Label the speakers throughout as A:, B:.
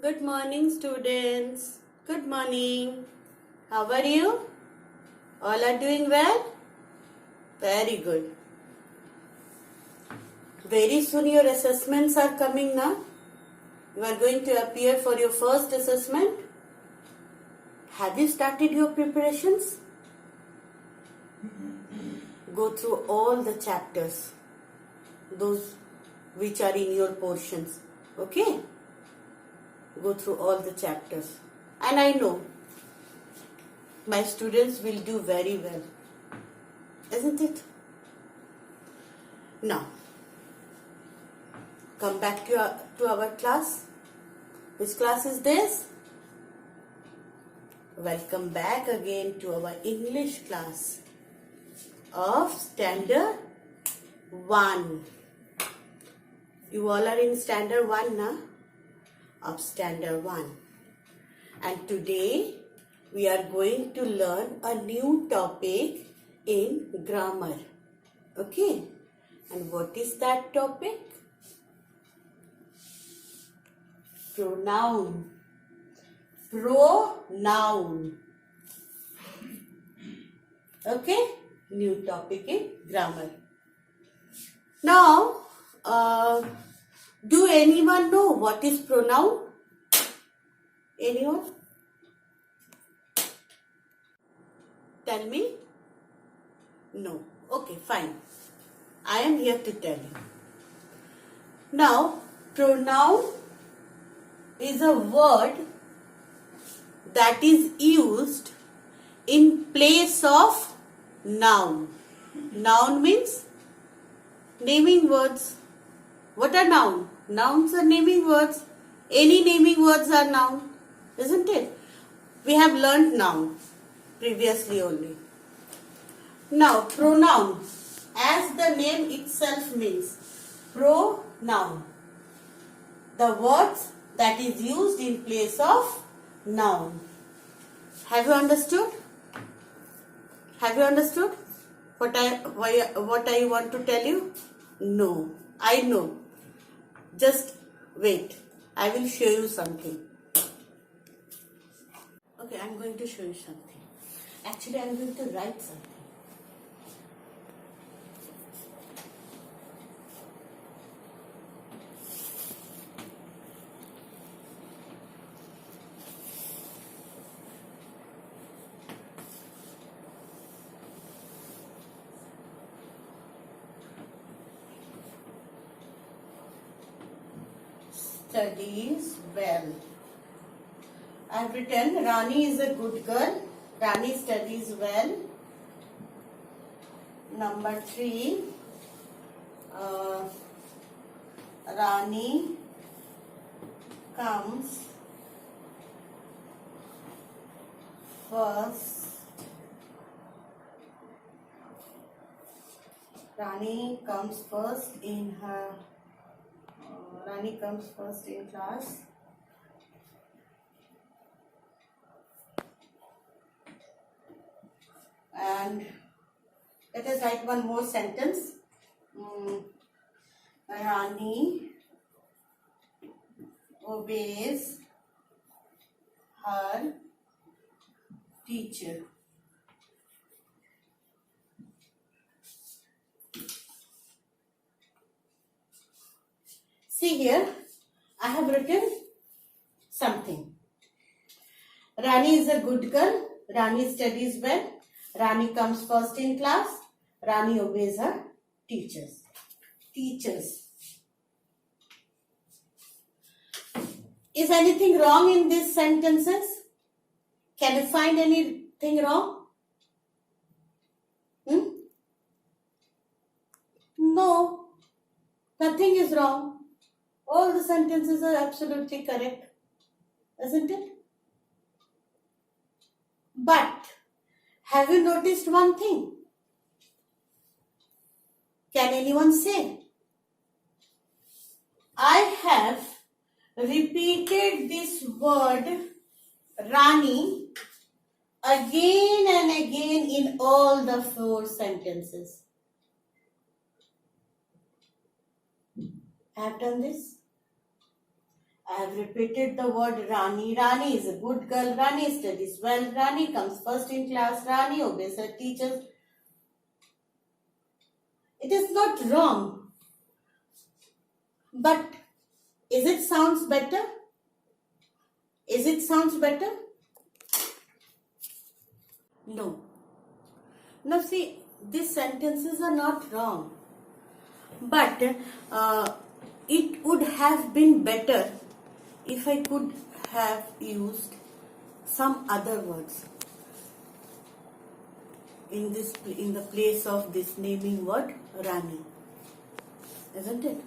A: Good morning, students. Good morning. How are you? All are doing well? Very good. Very soon your assessments are coming now. You are going to appear for your first assessment. Have you started your preparations? Go through all the chapters, those which are in your portions. Okay? Go through all the chapters. And I know my students will do very well. Isn't it? Now, come back to our class. Which class is this? Welcome back again to our English class of Standard 1. You all are in Standard 1 now? Of Standard 1. And today we are going to learn a new topic in grammar. Okay? And what is that topic? Pronoun. Pronoun. Okay? New topic in grammar. Now, do anyone know what is pronoun? Anyone? Tell me? No. Okay, fine. I am here to tell you. Now, pronoun is a word that is used in place of noun. Noun means naming words. What are noun? Nouns are naming words. Any naming words are noun, isn't it? We have learned noun previously only. Now, pronoun, as the name itself means, pronoun, the words that is used in place of noun. Have you understood? Have you understood what I want to tell you? No, I know. Just wait. I will show you something. Okay, I am going to show you something. Actually, I am going to write something. Studies well. I have written Rani is a good girl. Rani studies well. Number 3. Rani comes first. Rani comes first in her. Rani comes first in class. And let us write one more sentence. Rani obeys her teacher. See here, I have written something. Rani is a good girl. Rani studies well. Rani comes first in class. Rani obeys her teachers. Teachers. Is anything wrong in these sentences? Can you find anything wrong? No. Nothing is wrong. All the sentences are absolutely correct. Isn't it? But have you noticed one thing? Can anyone say? I have repeated this word Rani again and again in all the 4 sentences. I have done this. I have repeated the word Rani. Rani is a good girl. Rani studies well. Rani comes first in class. Rani obeys her teachers. It is not wrong. But is it sounds better? Is it sounds better? No. Now see, these sentences are not wrong. But it would have been better if I could have used some other words in the place of this naming word Rani, isn't it?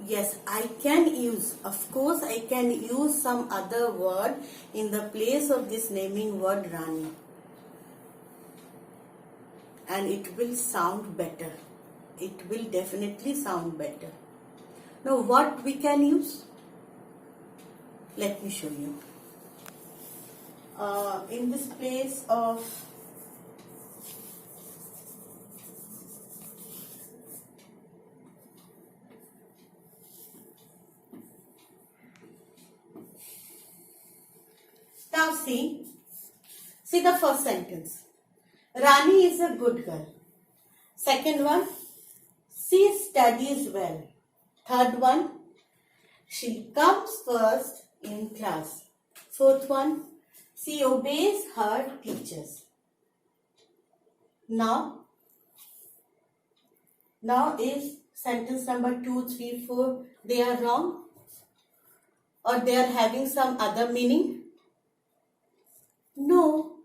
A: Yes, I can use, of course I can use some other word in the place of this naming word Rani, and it will sound better. It will definitely sound better. Now what we can use? Let me show you. In this place of now see the first sentence. Rani is a good girl. Second one, she studies well. Third one, she comes first in class. Fourth one, she obeys her teachers. Now is sentence number 2, 3, 4, they are wrong? Or they are having some other meaning? No,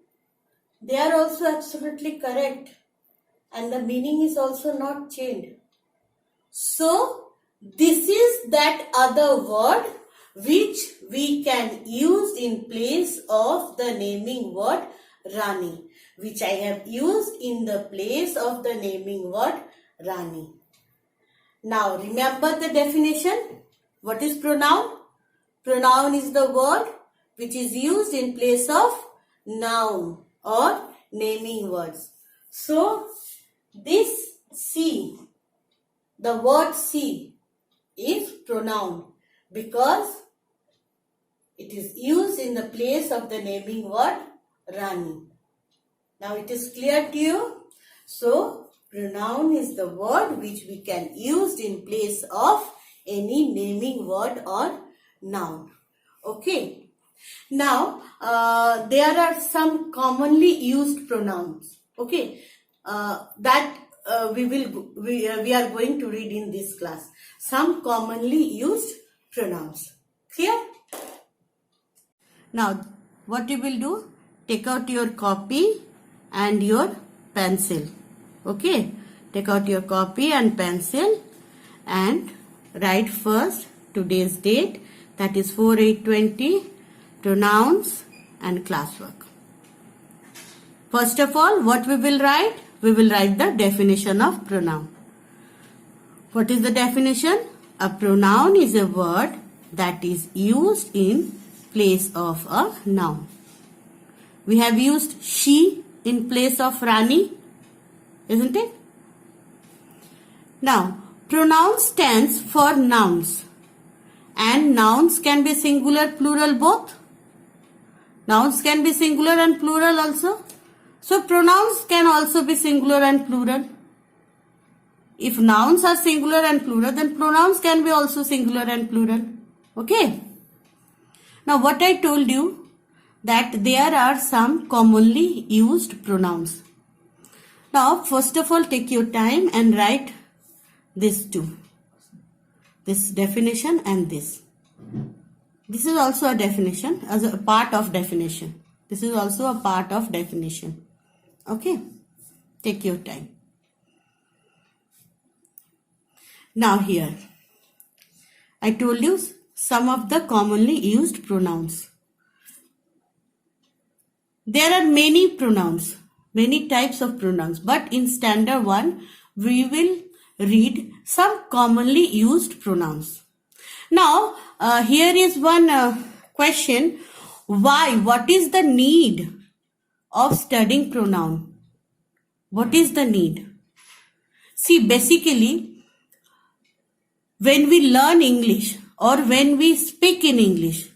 A: they are also absolutely correct. And the meaning is also not changed. So, this is that other word which we can use in place of the naming word Rani, which I have used in the place of the naming word Rani. Now, remember the definition. What is pronoun? Pronoun is the word which is used in place of noun or naming words. So, this she, the word she is pronoun because it is used in the place of the naming word Rani. Now it is clear to you? So, pronoun is the word which we can use in place of any naming word or noun. Okay. Now, there are some commonly used pronouns. Okay. That we are going to read in this class. Some commonly used pronouns. Clear? Now, what you will do? Take out your copy and your pencil. Okay? Take out your copy and pencil and write first today's date, that is 4/8/20, pronouns and classwork. First of all, what we will write? We will write the definition of pronoun. What is the definition? A pronoun is a word that is used in place of a noun. We have used she in place of Rani, isn't it? Now, pronoun stands for nouns, and nouns can be singular, plural both. Nouns can be singular and plural also. So, pronouns can also be singular and plural. If nouns are singular and plural, then pronouns can be also singular and plural. Okay? Now, what I told you, that there are some commonly used pronouns. Now, first of all, take your time and write these two. This definition and this. This is also a definition, as a part of definition. This is also a part of definition. Okay? Take your time. Now here, I told you some of the commonly used pronouns. There are many pronouns, many types of pronouns, but in standard 1, we will read some commonly used pronouns. Now, here is one question. Why? What is the need of studying pronoun? What is the need? See, basically, when we learn English, or when we speak in English,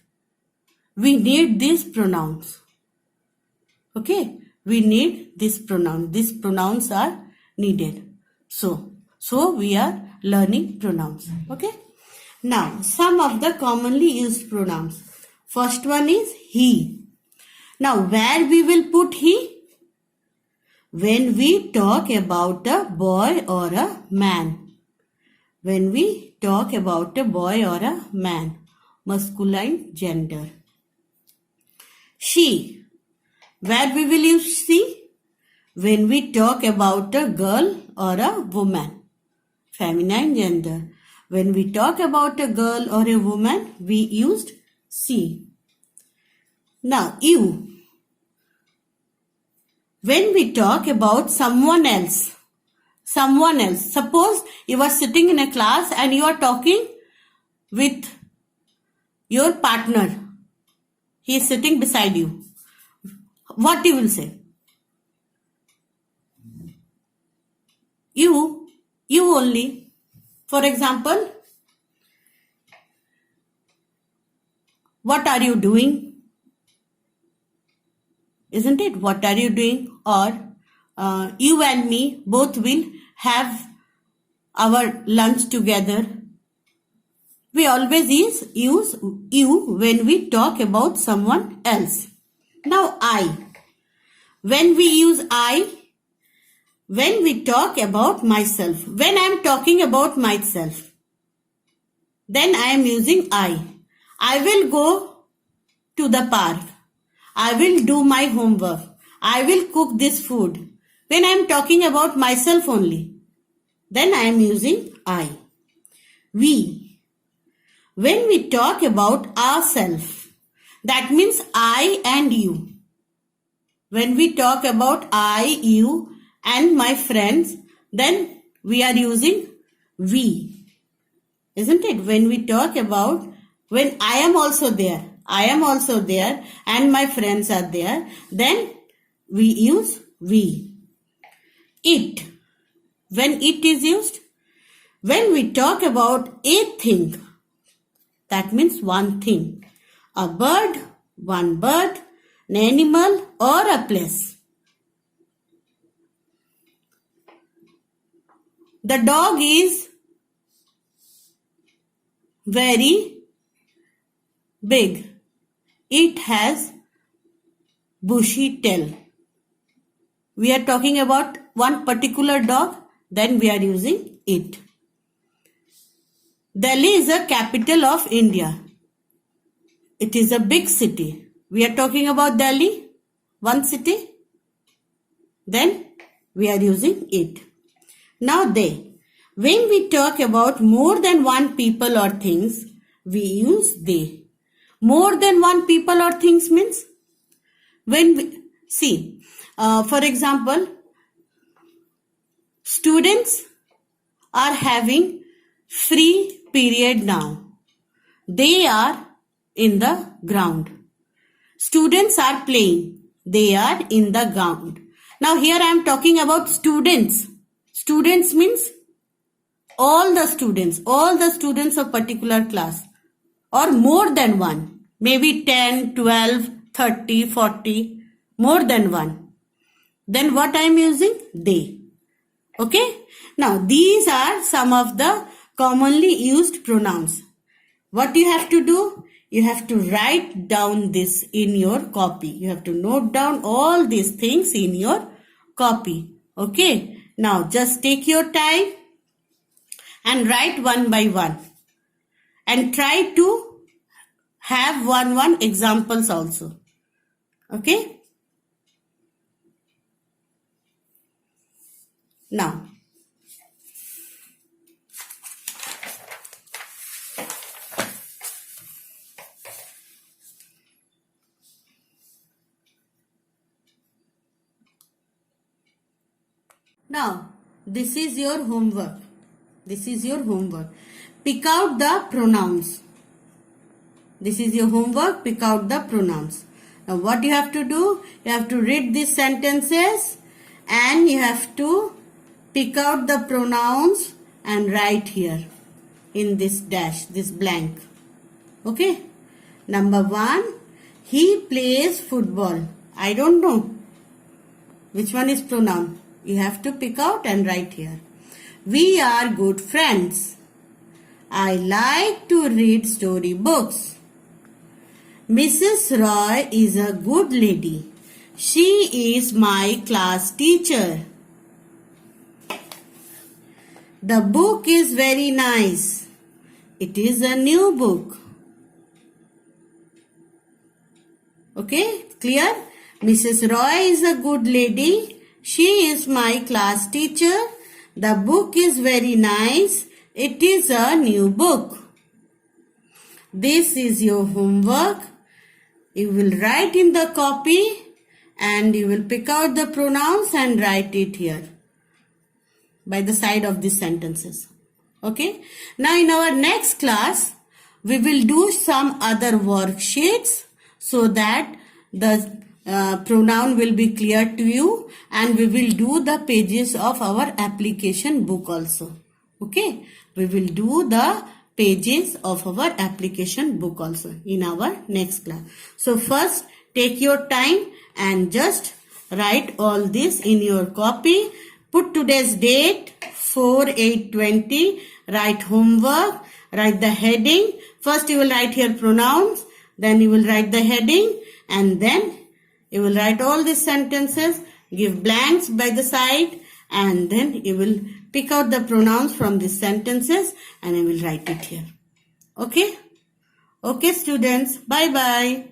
A: we need these pronouns. Okay, we need these pronouns. These pronouns are needed. So we are learning pronouns. Okay. Now, some of the commonly used pronouns. First one is he. Now, where we will put he? When we talk about a boy or a man. When we talk about a boy or a man. Masculine gender. She. Where we will use she? When we talk about a girl or a woman. Feminine gender. When we talk about a girl or a woman, we used she. Now, you. When we talk about someone else. Suppose you are sitting in a class and you are talking with your partner. He is sitting beside you. What you will say? You only. For example, what are you doing? Isn't it? What are you doing? Or you and me both will have our lunch together. We always use you when we talk about someone else. Now, I. When we use I, when we talk about myself, when I am talking about myself, then I am using I. I will go to the park. I will do my homework. I will cook this food. When I am talking about myself only, then I am using I. We. When we talk about ourselves, that means I and you. When we talk about I, you and my friends, then we are using we. Isn't it? When we talk about, when I am also there and my friends are there, then we use we. It. When it is used, when we talk about a thing, that means one thing. A bird, one bird, an animal or a place. The dog is very big. It has bushy tail. We are talking about one particular dog, then we are using it. Delhi is a capital of India. It is a big city. We are talking about Delhi, one city. Then we are using it. Now they. When we talk about more than one people or things, we use they. More than one people or things means when we see, for example, students are having free period now. They are in the ground. Students are playing. They are in the ground. Now here I am talking about students. Students means all the students of particular class or more than one. Maybe 10, 12, 30, 40, more than one. Then what I am using? They. Okay. Now these are some of the commonly used pronouns. What you have to do? You have to write down this in your copy. You have to note down all these things in your copy. Okay. Now just take your time and write one by one. And try to have one examples also. Okay. Now. Now, this is your homework. Pick out the pronouns. This is your homework. Pick out the pronouns. Now, what you have to do? You have to read these sentences and you have to pick out the pronouns and write here in this dash, this blank. Okay. Number 1, he plays football. I don't know which one is pronoun. You have to pick out and write here. We are good friends. I like to read story books. Mrs. Roy is a good lady. She is my class teacher. The book is very nice. It is a new book. Okay, clear? Mrs. Roy is a good lady. She is my class teacher. The book is very nice. It is a new book. This is your homework. You will write in the copy and you will pick out the pronouns and write it here by the side of these sentences. Okay. Now in our next class, we will do some other worksheets so that the pronoun will be clear to you, and we will do the pages of our application book also. Okay. We will do the pages of our application book also in our next class. So first take your time and just write all this in your copy. Put today's date 4/8/20. Write homework. Write the heading. First you will write here pronouns. Then you will write the heading. And then you will write all these sentences. Give blanks by the side. And then you will pick out the pronouns from these sentences. And I will write it here. Okay? Okay students. Bye-bye.